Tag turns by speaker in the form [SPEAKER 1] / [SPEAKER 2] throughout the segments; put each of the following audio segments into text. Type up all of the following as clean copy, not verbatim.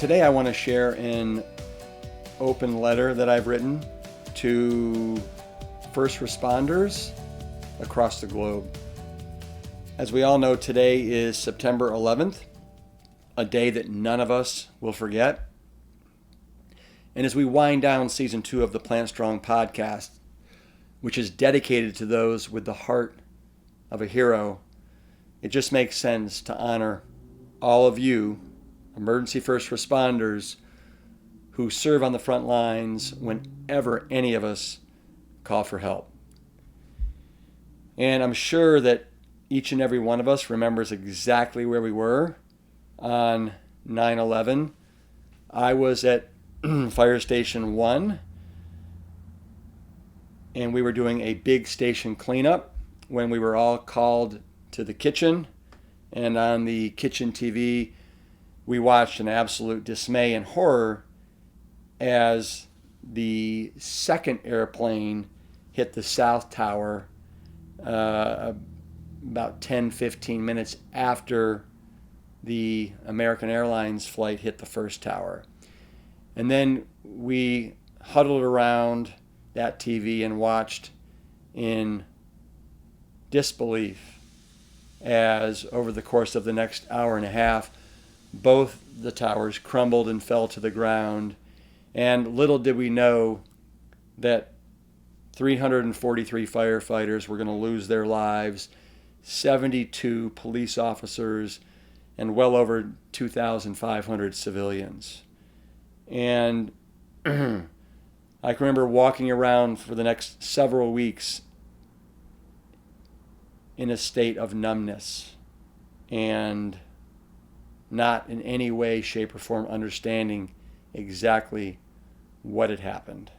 [SPEAKER 1] Today I want to share an open letter that I've written to first responders across the globe. As we all know, today is September 11th, a day that none of us will forget. And as we wind down season 2 of the Plant Strong podcast, which is dedicated to those with the heart of a hero, it just makes sense to honor all of you, emergency first responders, who serve on the front lines whenever any of us call for help. And I'm sure that each and every one of us remembers exactly where we were on 9/11. I was at Fire Station 1, and we were doing a big station cleanup when we were all called to the kitchen. And on the kitchen TV, we watched in absolute dismay and horror as the second airplane hit the South Tower about 10-15 minutes after the American Airlines flight hit the first tower. And then we huddled around that TV and watched in disbelief as over the course of the next hour and a half, both the towers crumbled and fell to the ground. And little did we know that 343 firefighters were going to lose their lives, 72 police officers, and well over 2,500 civilians. And I can remember walking around for the next several weeks in a state of numbness and not in any way, shape, or form understanding exactly what had happened.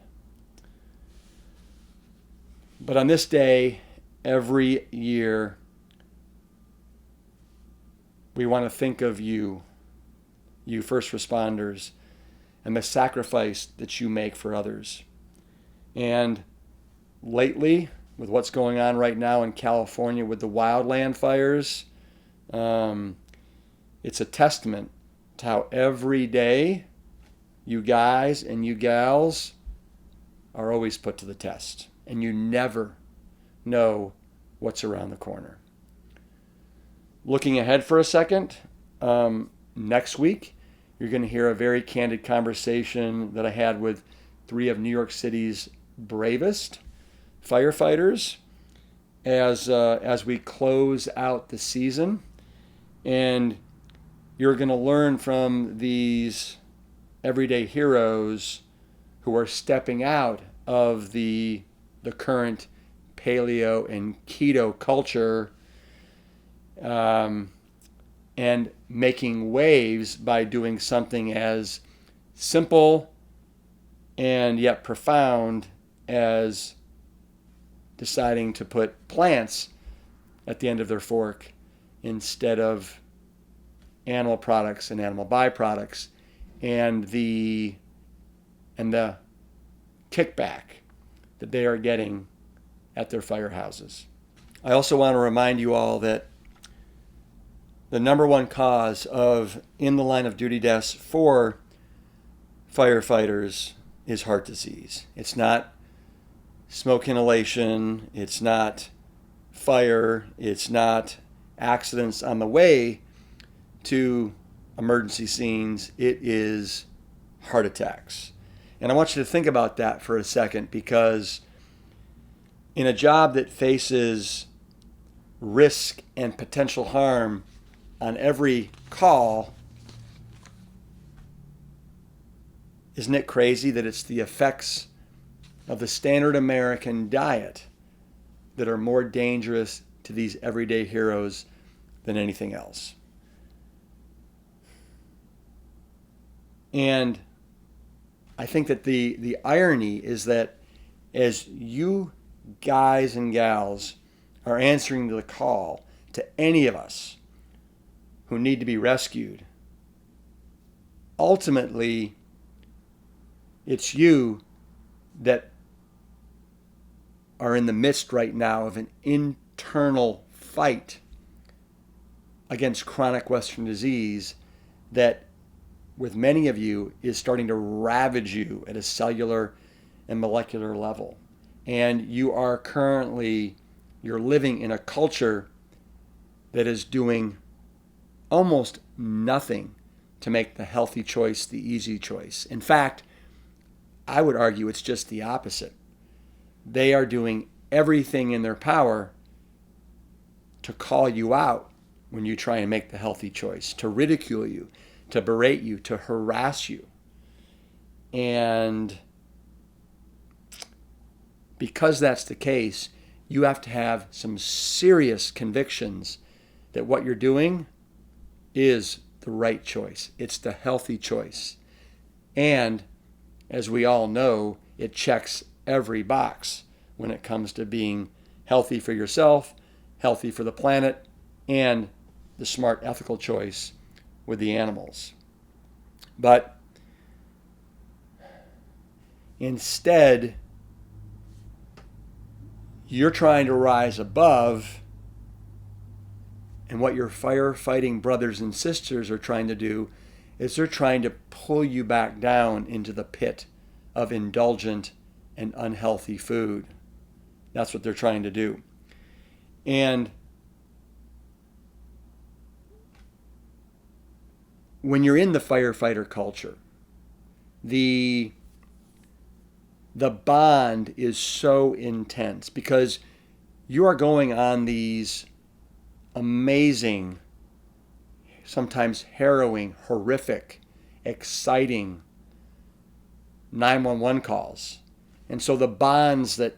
[SPEAKER 1] But on this day, every year, we want to think of you first responders, and the sacrifice that you make for others. And lately, with what's going on right now in California with the wildland fires, it's a testament to how every day you guys and you gals are always put to the test, and you never know what's around the corner. Looking ahead for a second, next week, you're going to hear a very candid conversation that I had with 3 of New York City's bravest firefighters as we close out the season. And you're going to learn from these everyday heroes who are stepping out of the current paleo and keto culture and making waves by doing something as simple and yet profound as deciding to put plants at the end of their fork instead of animal products and animal byproducts, and the kickback that they are getting at their firehouses. I also want to remind you all that the number one cause of in the line of duty deaths for firefighters is heart disease. It's not smoke inhalation, it's not fire, it's not accidents on the way to emergency scenes, it is heart attacks. And I want you to think about that for a second, because in a job that faces risk and potential harm on every call, isn't it crazy that it's the effects of the standard American diet that are more dangerous to these everyday heroes than anything else? And I think that the irony is that as you guys and gals are answering the call to any of us who need to be rescued, ultimately it's you that are in the midst right now of an internal fight against chronic Western disease that with many of you is starting to ravage you at a cellular and molecular level. And you're living in a culture that is doing almost nothing to make the healthy choice the easy choice. In fact, I would argue it's just the opposite. They are doing everything in their power to call you out when you try and make the healthy choice, to ridicule you, to berate you, to harass you. And because that's the case, you have to have some serious convictions that what you're doing is the right choice. It's the healthy choice. And as we all know, it checks every box when it comes to being healthy for yourself, healthy for the planet, and the smart ethical choice with the animals. But instead, you're trying to rise above, and what your firefighting brothers and sisters are trying to do is they're trying to pull you back down into the pit of indulgent and unhealthy food. That's what they're trying to do. And when you're in the firefighter culture, the bond is so intense because you are going on these amazing, sometimes harrowing, horrific, exciting 911 calls. And so the bonds that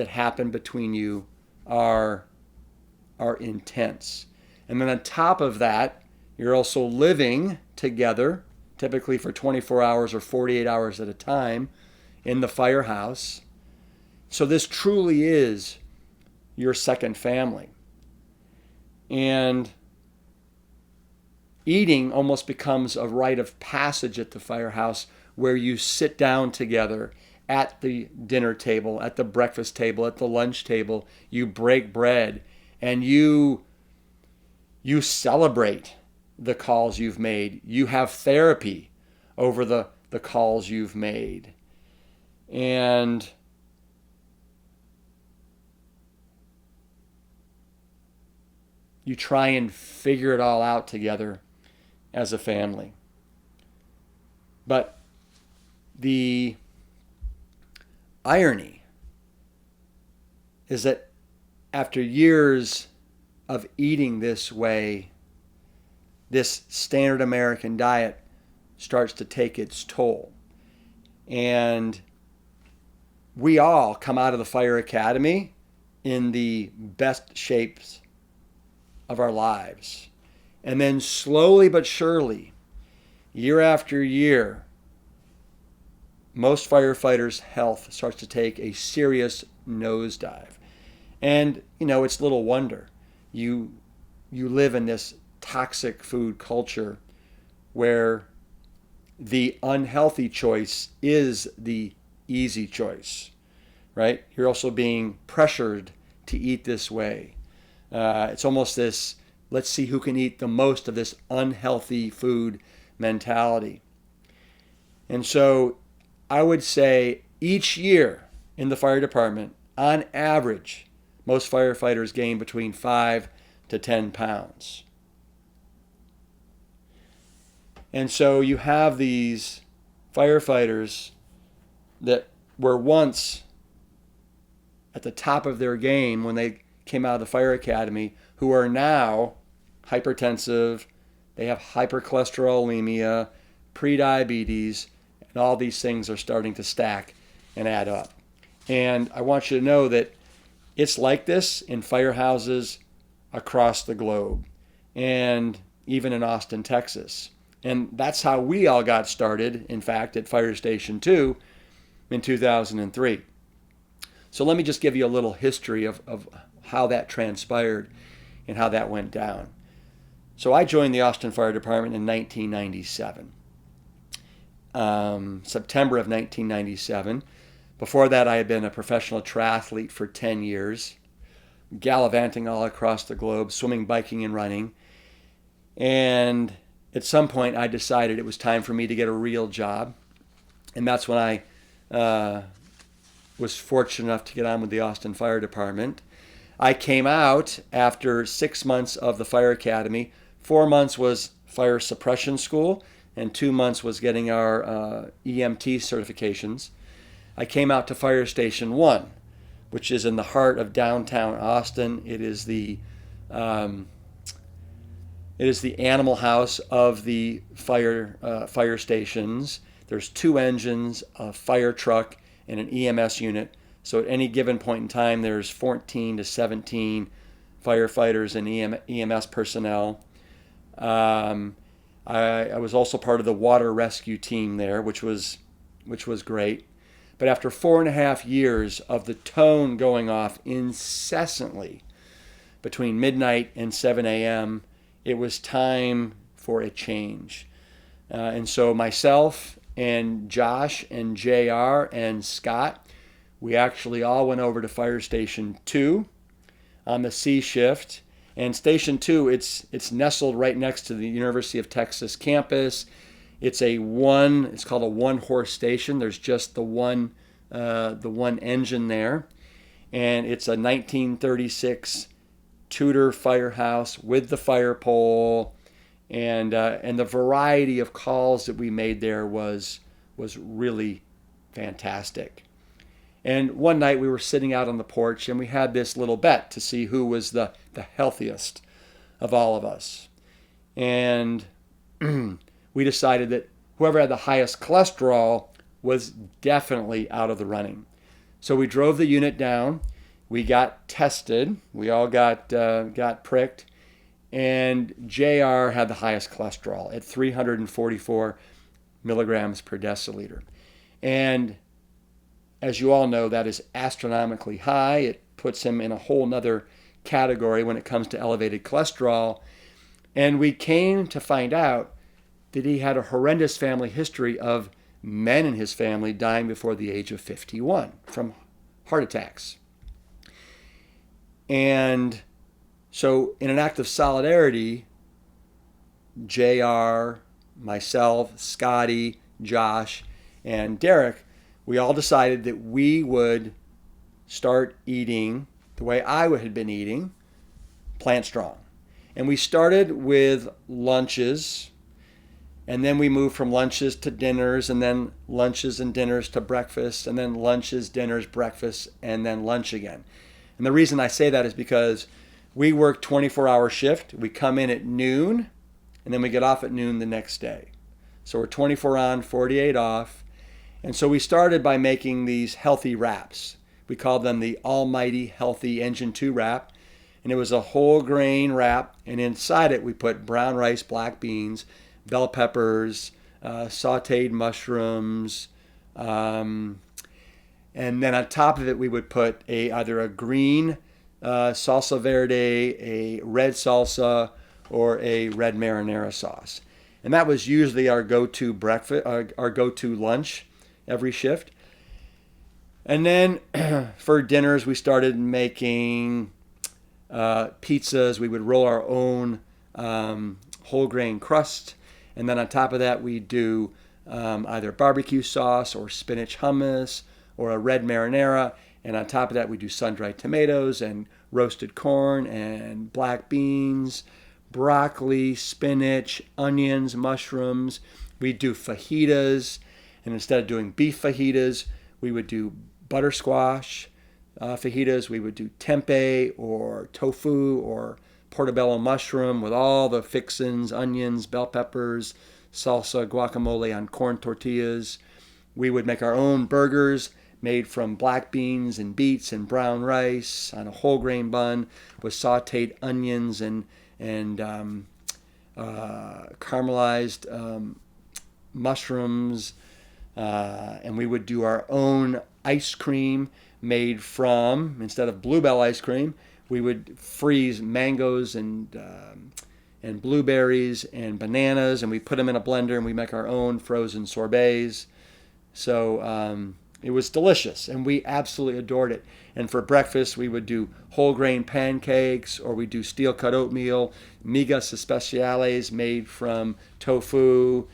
[SPEAKER 1] happen between you are intense. And then on top of that, you're also living together, typically for 24 hours or 48 hours at a time, in the firehouse. So this truly is your second family. And eating almost becomes a rite of passage at the firehouse, where you sit down together at the dinner table, at the breakfast table, at the lunch table. You break bread and you celebrate the calls you've made. You have therapy over the calls you've made. And you try and figure it all out together as a family. But the irony is that after years of eating this way, this standard American diet starts to take its toll. And we all come out of the fire academy in the best shapes of our lives. And then slowly but surely, year after year, most firefighters' health starts to take a serious nosedive. And, it's little wonder. You live in this toxic food culture where the unhealthy choice is the easy choice, right? You're also being pressured to eat this way. It's almost this, let's see who can eat the most of this unhealthy food mentality. And so I would say each year in the fire department, on average, most firefighters gain between 5 to 10 pounds. And so you have these firefighters that were once at the top of their game when they came out of the fire academy, who are now hypertensive, they have hypercholesterolemia, prediabetes, and all these things are starting to stack and add up. And I want you to know that it's like this in firehouses across the globe, and even in Austin, Texas. And that's how we all got started, in fact, at Fire Station 2 in 2003. So let me just give you a little history of how that transpired and how that went down. So I joined the Austin Fire Department in 1997, September of 1997. Before that, I had been a professional triathlete for 10 years, gallivanting all across the globe, swimming, biking, and running. And at some point I decided it was time for me to get a real job. And that's when I was fortunate enough to get on with the Austin Fire Department. I came out after 6 months of the fire academy. 4 months was fire suppression school, and 2 months was getting our EMT certifications. I came out to Fire Station 1, which is in the heart of downtown Austin. It is the animal house of the fire stations. There's 2 engines, a fire truck, and an EMS unit. So at any given point in time, there's 14 to 17 firefighters and EMS personnel. I was also part of the water rescue team there, which was great. But after 4.5 years of the tone going off incessantly between midnight and 7 a.m., it was time for a change. And so myself and Josh and JR and Scott, we actually all went over to Fire Station 2 on the C shift. And Station 2, it's nestled right next to the University of Texas campus. It's called a one-horse station. There's just the one engine there. And it's a 1936 Tudor firehouse with the fire pole. And the variety of calls that we made there was really fantastic. And one night we were sitting out on the porch and we had this little bet to see who was the healthiest of all of us. And we decided that whoever had the highest cholesterol was definitely out of the running. So we drove the unit down. We got tested. We all got pricked. And JR had the highest cholesterol at 344 milligrams per deciliter. And as you all know, that is astronomically high. It puts him in a whole nother category when it comes to elevated cholesterol. And we came to find out that he had a horrendous family history of men in his family dying before the age of 51 from heart attacks. And so in an act of solidarity, JR, myself, Scotty, Josh, and Derek, we all decided that we would start eating the way I had been eating, plant strong. And we started with lunches, and then we moved from lunches to dinners, and then lunches and dinners to breakfast, and then lunches, dinners, breakfast, and then lunch again. And the reason I say that is because we work 24-hour shift. We come in at noon, and then we get off at noon the next day. So we're 24 on, 48 off. And so we started by making these healthy wraps. We called them the Almighty Healthy Engine 2 wrap. And it was a whole grain wrap. And inside it, we put brown rice, black beans, bell peppers, sauteed mushrooms. And then on top of it, we would put either a green salsa verde, a red salsa, or a red marinara sauce. And that was usually our go-to breakfast, our go-to lunch every shift. And then for dinners, we started making pizzas. We would roll our own whole grain crust. And then on top of that, we do either barbecue sauce or spinach hummus or a red marinara. And on top of that, we do sun-dried tomatoes and roasted corn and black beans, broccoli, spinach, onions, mushrooms. We do fajitas. And instead of doing beef fajitas, we would do butter squash fajitas. We would do tempeh or tofu or portobello mushroom with all the fixins, onions, bell peppers, salsa, guacamole on corn tortillas. We would make our own burgers made from black beans and beets and brown rice on a whole grain bun with sauteed onions and caramelized mushrooms. And we would do our own ice cream made from, instead of Bluebell ice cream, we would freeze mangoes and blueberries and bananas, and we put them in a blender and we make our own frozen sorbets. So It was delicious, and we absolutely adored it. And for breakfast, we would do whole grain pancakes, or we'd do steel cut oatmeal, migas especiales made from tofu,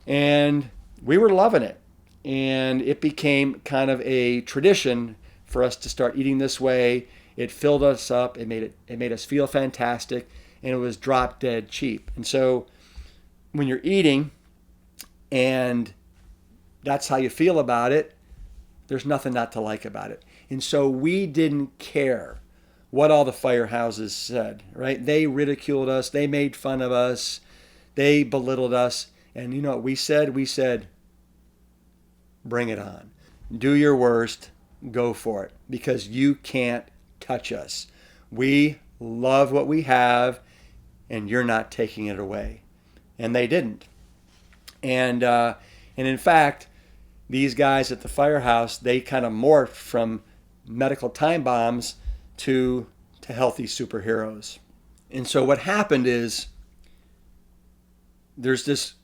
[SPEAKER 1] and we were loving it. And it became kind of a tradition for us to start eating this way. It filled us up. It made us feel fantastic, and it was drop dead cheap. And so when you're eating and that's how you feel about it, there's nothing not to like about it. And so we didn't care what all the firehouses said, right? They ridiculed us. They made fun of us. They belittled us. And you know what we said? We said, bring it on. Do your worst. Go for it. Because you can't touch us. We love what we have, and you're not taking it away. And they didn't. And in fact, these guys at the firehouse, they kind of morphed from medical time bombs to healthy superheroes. And so what happened is there's this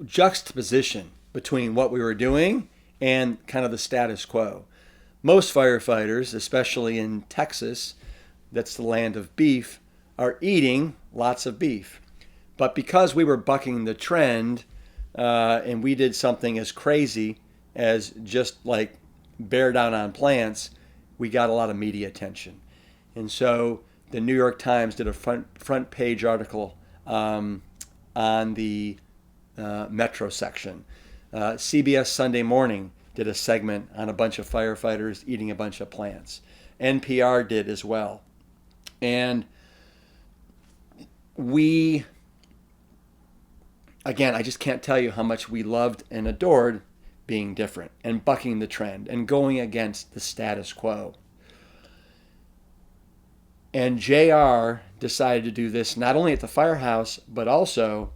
[SPEAKER 1] juxtaposition between what we were doing and kind of the status quo. Most firefighters, especially in Texas, that's the land of beef, are eating lots of beef. But because we were bucking the trend, and we did something as crazy as just like bear down on plants, we got a lot of media attention. And so the New York Times did a front page article on the Metro section. CBS Sunday Morning did a segment on a bunch of firefighters eating a bunch of plants. NPR did as well. And again, I just can't tell you how much we loved and adored being different and bucking the trend and going against the status quo. And JR decided to do this not only at the firehouse, but also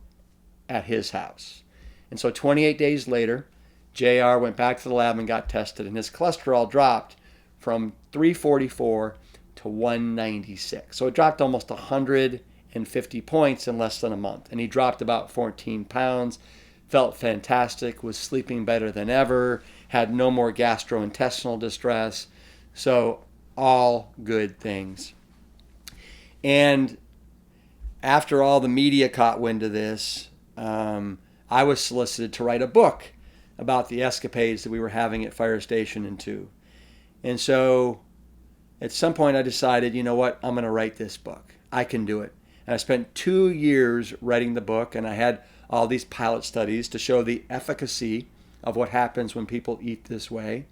[SPEAKER 1] at his house. And so 28 days later, JR went back to the lab and got tested, and his cholesterol dropped from 344 to 196. So it dropped almost 150 points in less than a month. And he dropped about 14 pounds, felt fantastic, was sleeping better than ever, had no more gastrointestinal distress. So all good things. And after all the media caught wind of this, I was solicited to write a book about the escapades that we were having at Fire Station and 2. And so at some point I decided, you know what, I'm going to write this book. I can do it. And I spent 2 years writing the book, and I had all these pilot studies to show the efficacy of what happens when people eat this way.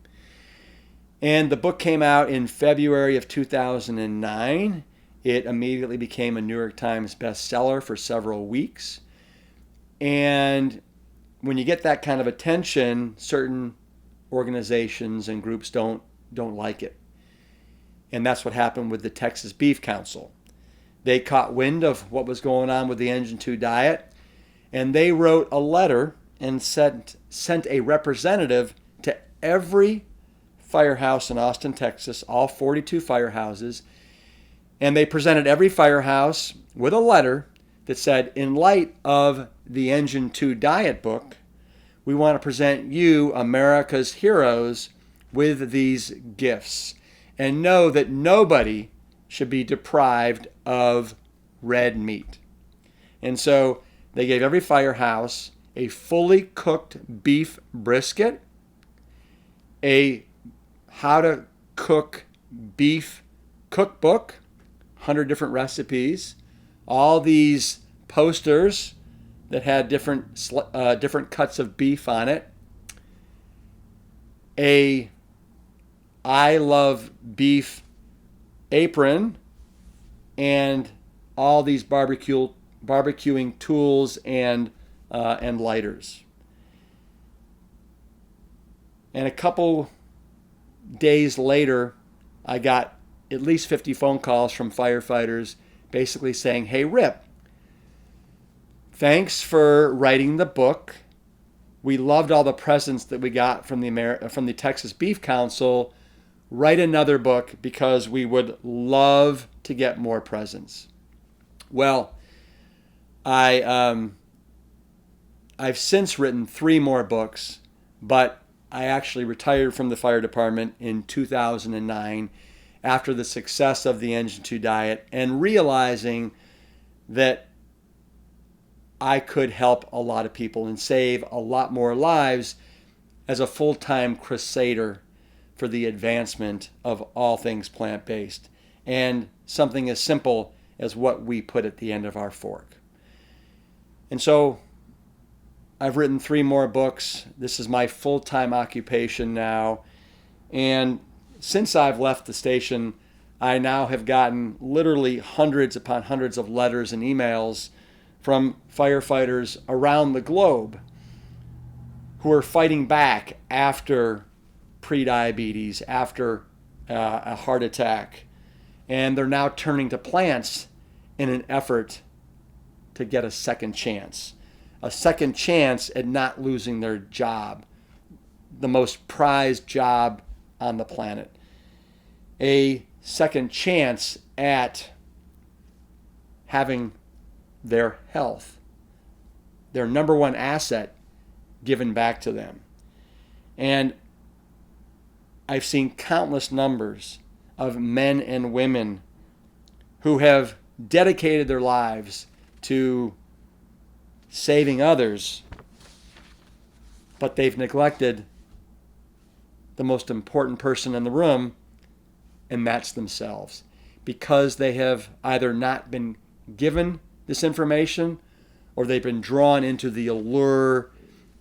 [SPEAKER 1] And the book came out in February of 2009. It immediately became a New York Times bestseller for several weeks. And when you get that kind of attention, certain organizations and groups don't like it. And that's what happened with the Texas Beef Council. They caught wind of what was going on with the Engine 2 diet, and they wrote a letter and sent a representative to every firehouse in Austin, Texas, all 42 firehouses, and they presented every firehouse with a letter that said, in light of the Engine 2 diet book, we want to present you, America's heroes, with these gifts. And know that nobody should be deprived of red meat. And so they gave every firehouse a fully cooked beef brisket, a how to cook beef cookbook, 100 different recipes, all these posters that had different cuts of beef on it, a I love beef apron, and all these barbecuing tools and lighters. And a couple days later, I got at least 50 phone calls from firefighters basically saying, hey, Rip, thanks for writing the book. We loved all the presents that we got from the Texas Beef Council. Write another book because we would love to get more presents. Well, I've since written 3 more books, but I actually retired from the fire department in 2009 after the success of the Engine 2 diet and realizing that I could help a lot of people and save a lot more lives as a full-time crusader for the advancement of all things plant-based and something as simple as what we put at the end of our fork. And so I've written 3 more books. This is my full-time occupation now. And since I've left the station, I now have gotten literally hundreds upon hundreds of letters and emails from firefighters around the globe who are fighting back after prediabetes, after a heart attack. And they're now turning to plants in an effort to get a second chance at not losing their job, the most prized job on the planet, a second chance at having their health, their number one asset, given back to them. And I've seen countless numbers of men and women who have dedicated their lives to saving others, but they've neglected the most important person in the room, and that's themselves, because they have either not been given this information or they've been drawn into the allure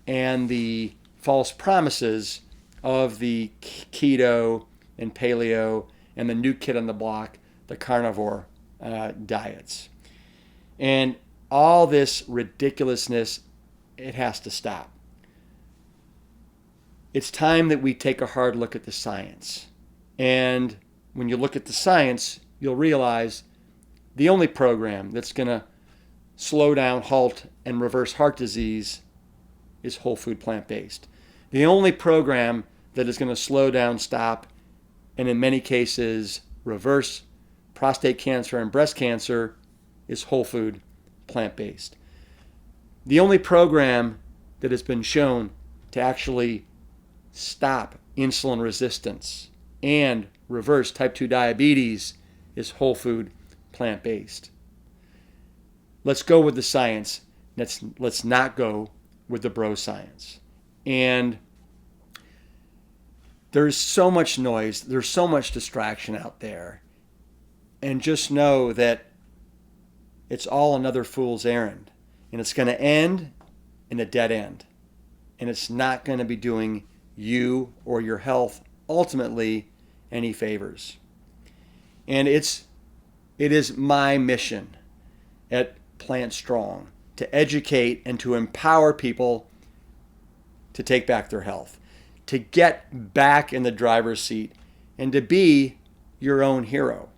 [SPEAKER 1] and the false promises of the keto and paleo and the new kid on the block, the carnivore diets. And all this ridiculousness, it has to stop. It's time that we take a hard look at the science. And when you look at the science, you'll realize the only program that's going to slow down, halt, and reverse heart disease is whole food plant-based. The only program that is going to slow down, stop, and in many cases reverse prostate cancer and breast cancer is whole food plant-based. The only program that has been shown to actually stop insulin resistance and reverse type 2 diabetes is whole food plant-based. Let's go with the science. Let's not go with the bro science. And there's so much noise, there's so much distraction out there. And just know that it's all another fool's errand. And it's going to end in a dead end. And it's not going to be doing you or your health ultimately any favors. And it is my mission at Plant Strong to educate and to empower people to take back their health, to get back in the driver's seat, and to be your own hero.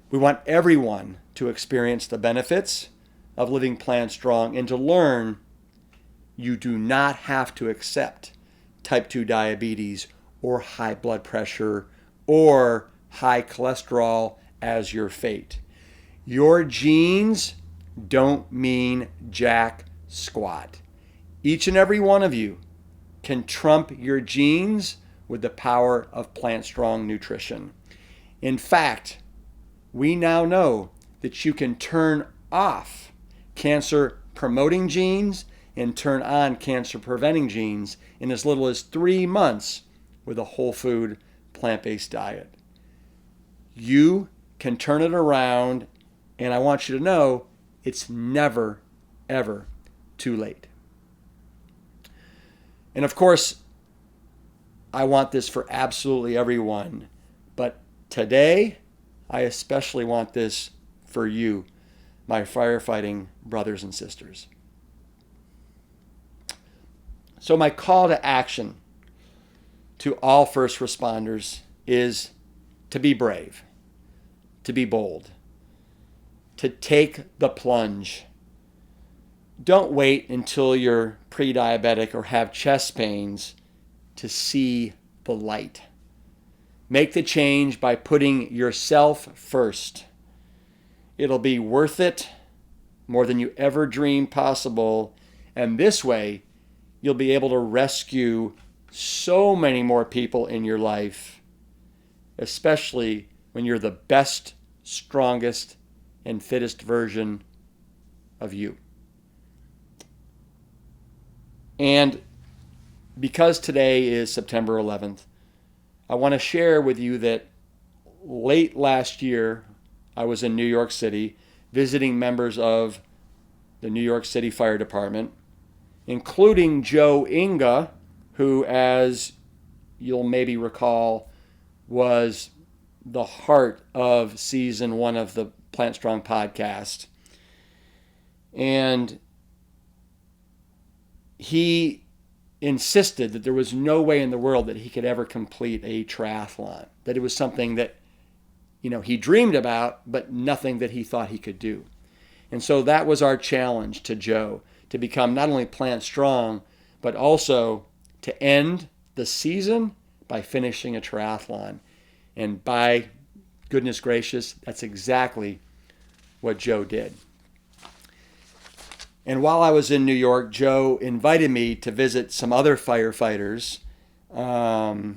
[SPEAKER 1] We want everyone to experience the benefits of living Plant Strong and to learn you do not have to accept type 2 diabetes or high blood pressure or high cholesterol as your fate. Your genes don't mean jack squat. Each and every one of you can trump your genes with the power of Plant Strong nutrition. In fact, we now know that you can turn off cancer-promoting genes and turn on cancer-preventing genes in as little as 3 months with a whole food plant-based diet. You can turn it around, and I want you to know it's never, ever too late. And of course, I want this for absolutely everyone, but today, I especially want this for you, my firefighting brothers and sisters. So my call to action to all first responders is to be brave, to be bold, to take the plunge. Don't wait until you're pre-diabetic or have chest pains to see the light. Make the change by putting yourself first. It'll be worth it, more than you ever dreamed possible, and this way you'll be able to rescue so many more people in your life, especially when you're the best, strongest, and fittest version of you. And because today is September 11th, I want to share with you that late last year, I was in New York City visiting members of the New York City Fire Department, including Joe Inga, who, as you'll maybe recall, was the heart of season 1 of the Plant Strong podcast. And he insisted that there was no way in the world that he could ever complete a triathlon, that it was something that, he dreamed about, but nothing that he thought he could do. And so that was our challenge to Joe, to become not only Plant Strong, but also to end the season by finishing a triathlon. And by goodness gracious, that's exactly what Joe did. And while I was in New York, Joe invited me to visit some other firefighters while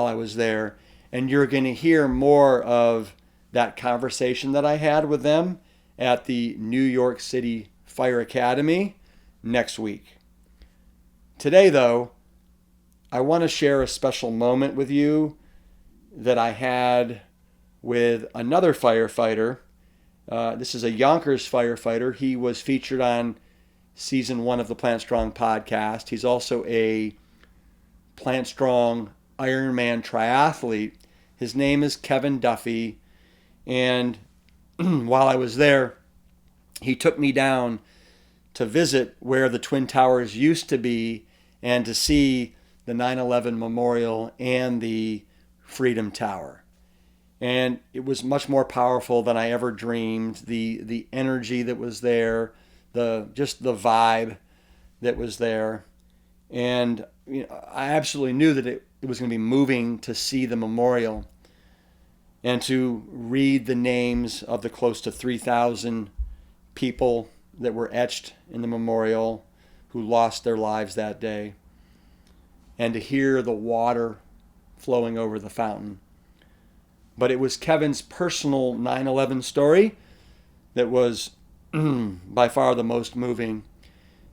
[SPEAKER 1] I was there. And you're going to hear more of that conversation that I had with them at the New York City Fire Academy next week. Today, though, I want to share a special moment with you that I had with another firefighter. This is a Yonkers firefighter. He was featured on season 1 of the Plant Strong podcast. He's also a Plant Strong Ironman triathlete. His name is Kevin Duffy. And while I was there, he took me down to visit where the Twin Towers used to be and to see the 9/11 Memorial and the Freedom Tower. And it was much more powerful than I ever dreamed. The energy that was there, just the vibe that was there. And I absolutely knew that it was going to be moving to see the memorial and to read the names of the close to 3,000 people that were etched in the memorial who lost their lives that day, and to hear the water flowing over the fountain. But it was Kevin's personal 9/11 story that was by far the most moving,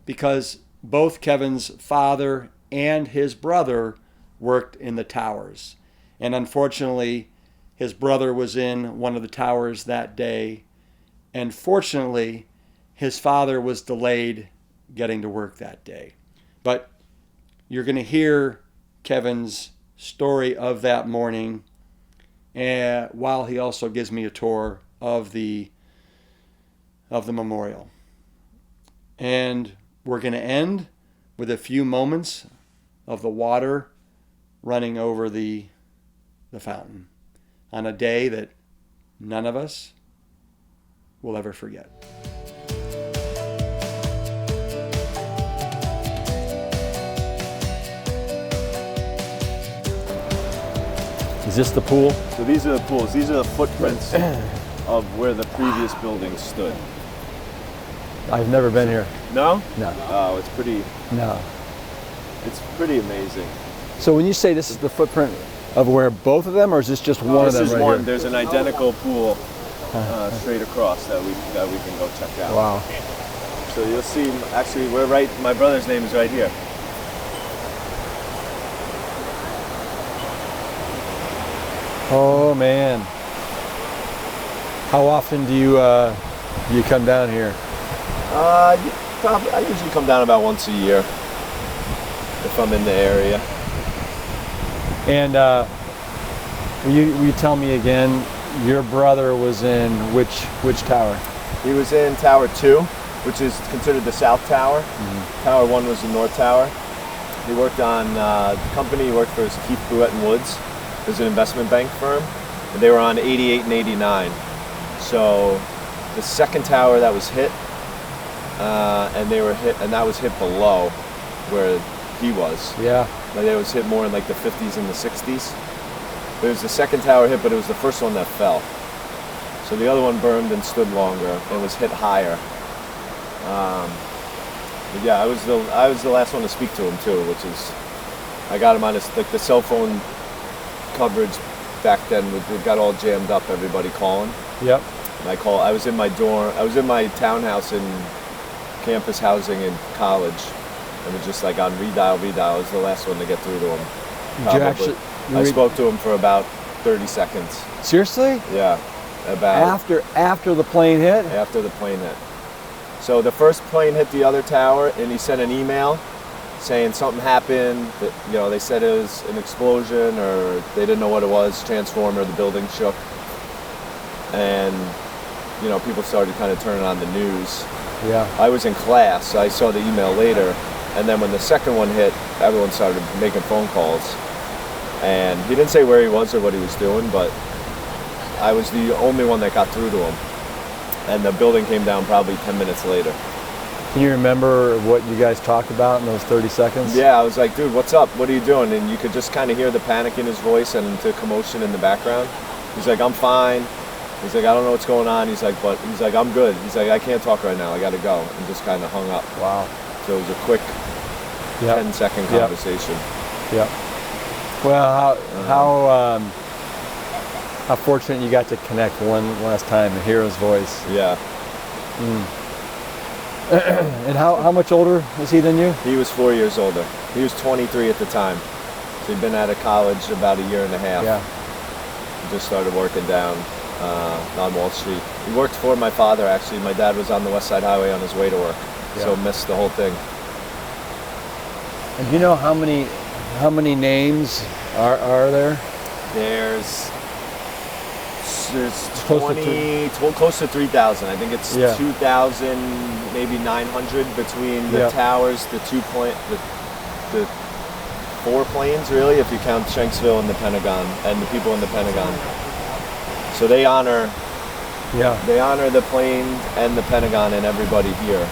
[SPEAKER 1] because both Kevin's father and his brother worked in the towers. And unfortunately, his brother was in one of the towers that day. And fortunately, his father was delayed getting to work that day. But you're going to hear Kevin's story of that morning, while he also gives me a tour of the memorial. And we're going to end with a few moments of the water running over the fountain on a day that none of us will ever forget. Is this the pool?
[SPEAKER 2] So these are the pools. These are the footprints of where the previous building stood.
[SPEAKER 1] I've never been here.
[SPEAKER 2] No?
[SPEAKER 1] No.
[SPEAKER 2] Oh, it's pretty.
[SPEAKER 1] No.
[SPEAKER 2] It's pretty amazing.
[SPEAKER 1] So when you say this is the footprint of where both of them, or is this just one of them?
[SPEAKER 2] This is
[SPEAKER 1] right
[SPEAKER 2] one.
[SPEAKER 1] here?
[SPEAKER 2] There's an identical pool straight across that we can go check out.
[SPEAKER 1] Wow.
[SPEAKER 2] So you'll see. Actually, we're right. My brother's name is right here.
[SPEAKER 1] Oh man. How often do you come down here?
[SPEAKER 2] I usually come down about once a year if I'm in the area.
[SPEAKER 1] And will you tell me again, your brother was in which tower?
[SPEAKER 2] He was in Tower 2, which is considered the South Tower.
[SPEAKER 1] Mm-hmm.
[SPEAKER 2] Tower 1 was the North Tower. He worked on the company he worked for is Keith Brewett and Woods. It was an investment bank firm. And they were on 88 and 89. So the second tower that was hit, and they were hit, and that was hit below where he was.
[SPEAKER 1] Yeah.
[SPEAKER 2] Like it was hit more in like the 50s and the 60s. There was the second tower hit, but it was the first one that fell. So the other one burned and stood longer and was hit higher. But yeah, I was the last one to speak to him too, which is I got him on like the cell phone coverage back then. It got all jammed up. Everybody calling.
[SPEAKER 1] Yep.
[SPEAKER 2] And I was in my dorm. I was in my townhouse in campus housing in college, and it was just like on redial. I was the last one to get through to him. I spoke to him for about 30 seconds.
[SPEAKER 1] Seriously?
[SPEAKER 2] Yeah.
[SPEAKER 1] After the plane hit?
[SPEAKER 2] After the plane hit. So the first plane hit the other tower, and he sent an email saying something happened. That, they said it was an explosion, or they didn't know what it was. Transformer, the building shook, and people started kind of turning on the news.
[SPEAKER 1] Yeah.
[SPEAKER 2] I was in class. I saw the email later, and then when the second one hit, everyone started making phone calls. And he didn't say where he was or what he was doing, but I was the only one that got through to him. And the building came down probably 10 minutes later.
[SPEAKER 1] Can you remember what you guys talked about in those 30 seconds?
[SPEAKER 2] Yeah, I was like, dude, what's up? What are you doing? And you could just kind of hear the panic in his voice and the commotion in the background. He's like, I'm fine. He's like, I don't know what's going on. He's like, I'm good. He's like, I can't talk right now. I got to go. And just kind of hung up.
[SPEAKER 1] Wow.
[SPEAKER 2] So it was a quick 10-second conversation.
[SPEAKER 1] Yep. Well, how fortunate you got to connect one last time and hear his voice.
[SPEAKER 2] Yeah.
[SPEAKER 1] And how much older was he than you?
[SPEAKER 2] He was 4 years older. He was 23 at the time. So he'd been out of college about a year and a half.
[SPEAKER 1] Yeah.
[SPEAKER 2] He just started working down on Wall Street. He worked for my father, actually. My dad was on the West Side Highway on his way to work, so missed the whole thing.
[SPEAKER 1] And do you know how many names are there?
[SPEAKER 2] There's close to 3,000. I think it's 2,000, maybe 900 between the towers, the 4 planes, really, if you count Shanksville and the Pentagon and the people in the Pentagon. So they honor the plane and the Pentagon and everybody here,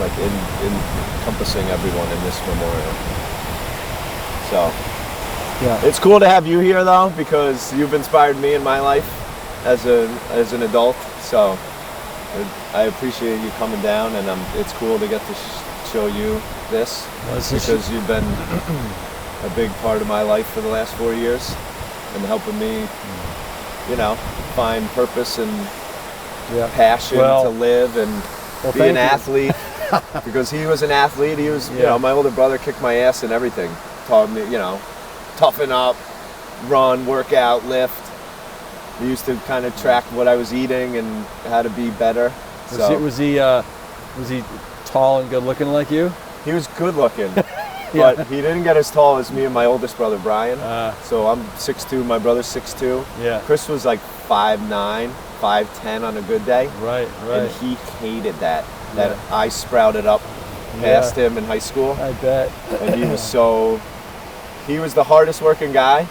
[SPEAKER 2] like encompassing everyone in this memorial. So it's cool to have you here, though, because you've inspired me in my life as an adult. So I appreciate you coming down, and it's cool to get to show you this because you've been a big part of my life for the last 4 years and helping me, find purpose and passion to live and be an athlete. Because he was an athlete. He was, my older brother kicked my ass and everything. Taught me, toughen up, run, work out, lift. He used to kind of track what I was eating and how to be better.
[SPEAKER 1] Was he tall and good looking like you?
[SPEAKER 2] He was good looking, but he didn't get as tall as me and my oldest brother Brian. So I'm 6'2", my brother's 6'2".
[SPEAKER 1] Yeah.
[SPEAKER 2] Chris was like 5'9", 5'10" on a good day.
[SPEAKER 1] Right.
[SPEAKER 2] And he hated that I sprouted up past him in high school.
[SPEAKER 1] I bet.
[SPEAKER 2] And he was the hardest working guy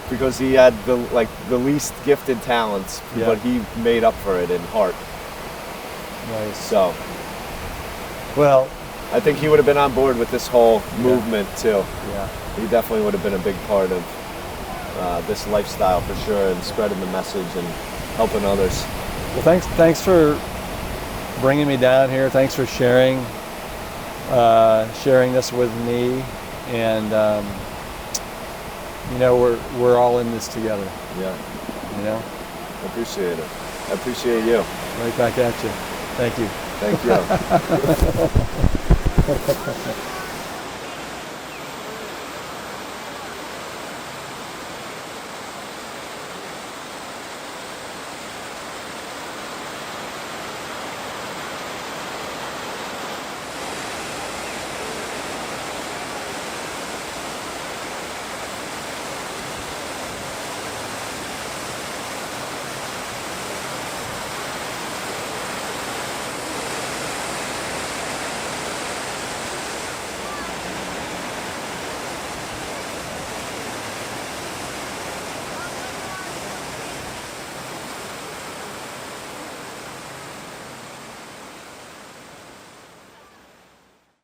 [SPEAKER 2] because he had the least gifted talents, but he made up for it in heart.
[SPEAKER 1] Nice.
[SPEAKER 2] So,
[SPEAKER 1] well,
[SPEAKER 2] I think he would have been on board with this whole movement too.
[SPEAKER 1] Yeah.
[SPEAKER 2] He definitely would have been a big part of this lifestyle for sure, and spreading the message and helping others.
[SPEAKER 1] Well, thanks for bringing me down here. Thanks for sharing this with me, and we're all in this together.
[SPEAKER 2] Yeah.
[SPEAKER 1] I
[SPEAKER 2] appreciate it. I appreciate you.
[SPEAKER 1] Right back at you. Thank you.
[SPEAKER 2] Thank you.